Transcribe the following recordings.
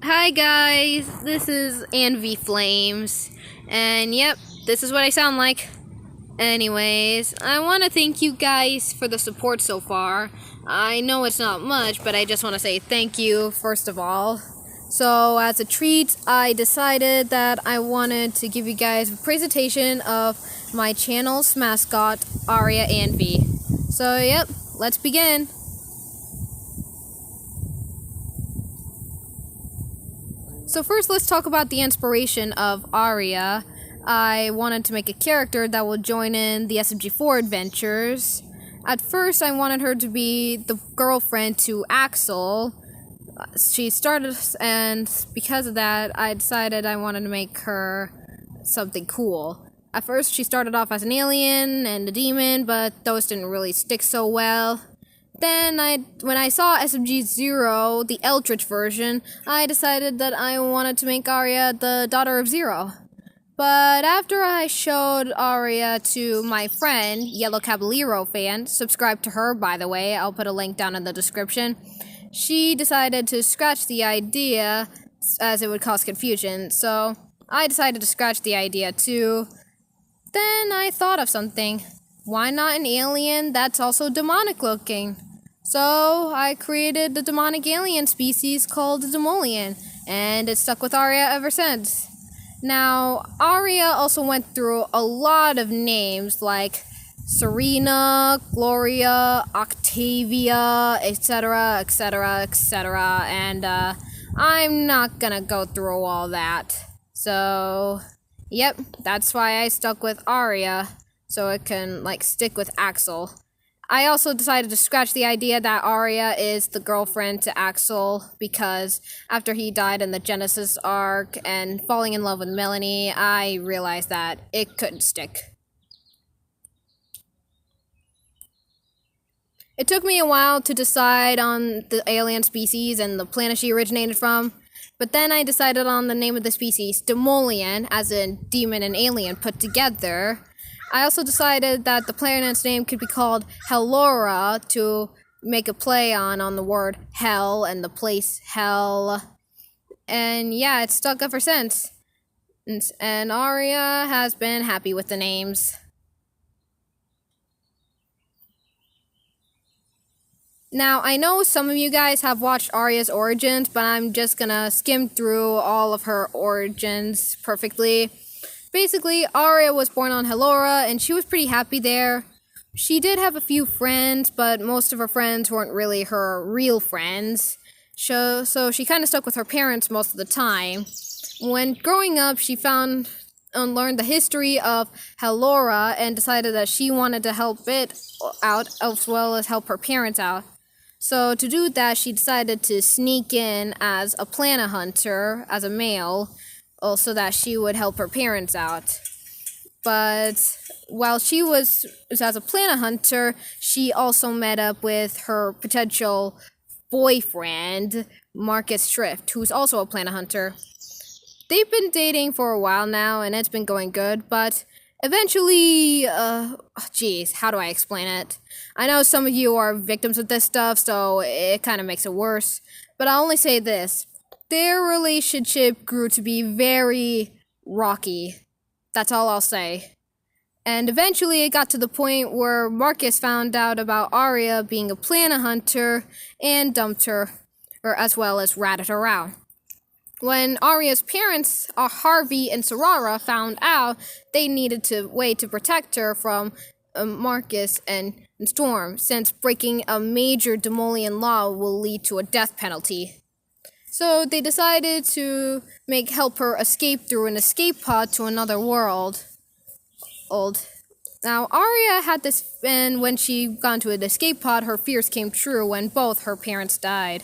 Hi guys, this is Anvee Flames, and yep, this is what I sound like. Anyways, I want to thank you guys for the support so far. I know it's not much, but I just want to say thank you first of all. So as a treat, I decided that I wanted to give you guys a presentation of my channel's mascot, Aria Anvee. So yep, let's begin. So first, let's talk about the inspiration of Aria. I wanted to make a character that will join in the SMG4 adventures. At first, I wanted her to be the girlfriend to Axel. She started, and because of that, I decided I wanted to make her something cool. At first, she started off as an alien and a demon, but those didn't really stick so well. Then, when I saw SMG Zero, the Eldritch version, I decided that I wanted to make Aria the daughter of Zero. But after I showed Aria to my friend, Yellow Caballero fan, subscribe to her by the way, I'll put a link down in the description, she decided to scratch the idea as it would cause confusion, so I decided to scratch the idea too. Then I thought of something. Why not an alien that's also demonic looking? So I created the demonic alien species called the Demolian, and it's stuck with Aria ever since. Now, Aria also went through a lot of names like Serena, Gloria, Octavia, etc., etc., etc., and I'm not gonna go through all that. So, yep, that's why I stuck with Aria, so it can, stick with Axel. I also decided to scratch the idea that Aria is the girlfriend to Axel because after he died in the Genesis arc and falling in love with Melanie, I realized that it couldn't stick. It took me a while to decide on the alien species and the planet she originated from, but then I decided on the name of the species, Demolian, as in demon and alien put together. I also decided that the planet's name could be called Hellora to make a play on the word hell and the place hell. And yeah, it's stuck ever since. And Aria has been happy with the names. Now, I know some of you guys have watched Aria's origins, but I'm just gonna skim through all of her origins perfectly. Basically, Aria was born on Hellora, and she was pretty happy there. She did have a few friends, but most of her friends weren't really her real friends. So she kind of stuck with her parents most of the time. When growing up, she found and learned the history of Hellora and decided that she wanted to help it out as well as help her parents out. So to do that, she decided to sneak in as a planet hunter, as a male, so that she would help her parents out. But while she was as a planet hunter, she also met up with her potential boyfriend, Marcus Shrift, who's also a planet hunter. They've been dating for a while now, and it's been going good, but eventually, how do I explain it? I know some of you are victims of this stuff, so it kind of makes it worse, but I'll only say this. Their relationship grew to be very rocky. That's all I'll say. And eventually it got to the point where Marcus found out about Aria being a planet hunter and dumped her, as well as ratted her out. When Aria's parents, Harvey and Sarara, found out, they needed to wait to protect her from Marcus and Storm, since breaking a major Demolian law will lead to a death penalty. So they decided to help her escape through an escape pod to another world. Now, Aria had this, and when she got into an escape pod, her fears came true when both her parents died.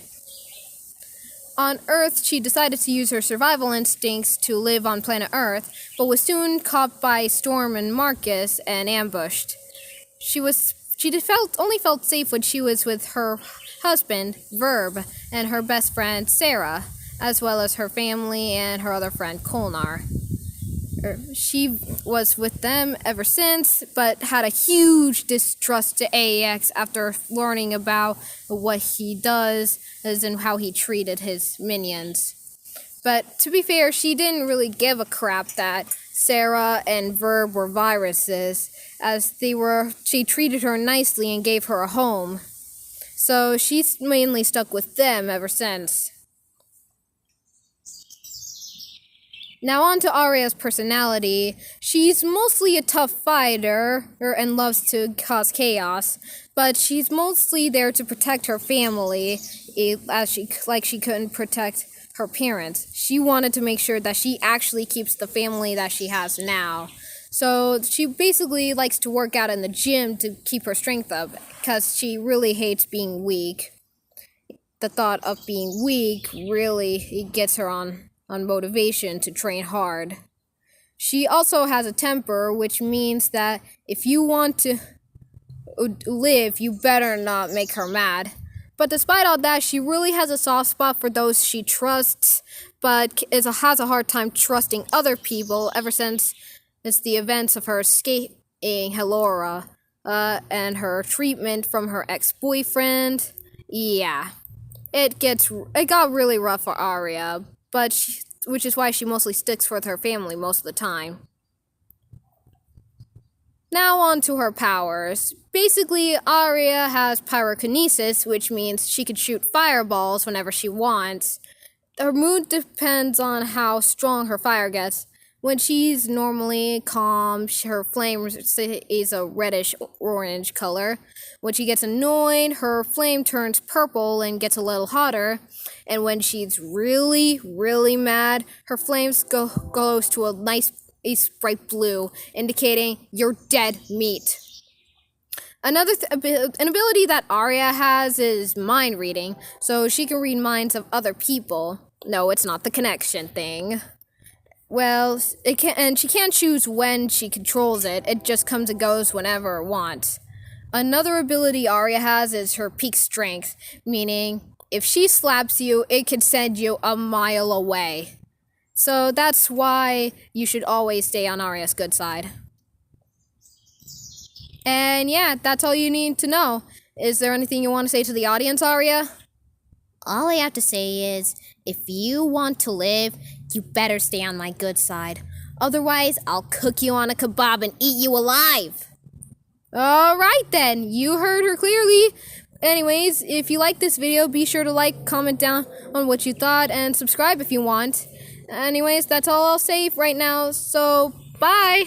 On Earth, she decided to use her survival instincts to live on planet Earth, but was soon caught by Storm and Marcus and ambushed. She only felt safe when she was with her husband, Verb, and her best friend, Sarah, as well as her family and her other friend, Kolnar. She was with them ever since, but had a huge distrust to AAX after learning about what he does and how he treated his minions. But to be fair, she didn't really give a crap that Sarah and Verb were viruses, as she treated her nicely and gave her a home. So she's mainly stuck with them ever since. Now on to Aria's personality. She's mostly a tough fighter and loves to cause chaos, but she's mostly there to protect her family, as she couldn't protect her parents. She wanted to make sure that she actually keeps the family that she has now. So she basically likes to work out in the gym to keep her strength up, because she really hates being weak. The thought of being weak really gets her on motivation to train hard. She also has a temper, which means that if you want to live, you better not make her mad. But despite all that, she really has a soft spot for those she trusts, but has a hard time trusting other people ever since it's the events of her escaping Helora, and her treatment from her ex-boyfriend. Yeah, it got really rough for Aria, which is why she mostly sticks with her family most of the time. Now on to her powers. Basically, Aria has pyrokinesis, which means she can shoot fireballs whenever she wants. Her mood depends on how strong her fire gets. When she's normally calm, her flame is a reddish-orange color. When she gets annoyed, her flame turns purple and gets a little hotter. And when she's really, really mad, her flames goes to a nice bright blue, indicating you're dead meat. An ability that Aria has is mind reading, so she can read minds of other people. No, it's not the connection thing. Well, and she can't choose when she controls it. It just comes and goes whenever it wants. Another ability Aria has is her peak strength, meaning if she slaps you, it can send you a mile away. So that's why you should always stay on Aria's good side. And yeah, that's all you need to know. Is there anything you want to say to the audience, Aria? All I have to say is, if you want to live, you better stay on my good side. Otherwise, I'll cook you on a kebab and eat you alive. Alright then, you heard her clearly. Anyways, if you like this video, be sure to like, comment down on what you thought, and subscribe if you want. Anyways, that's all I'll say right now, so bye!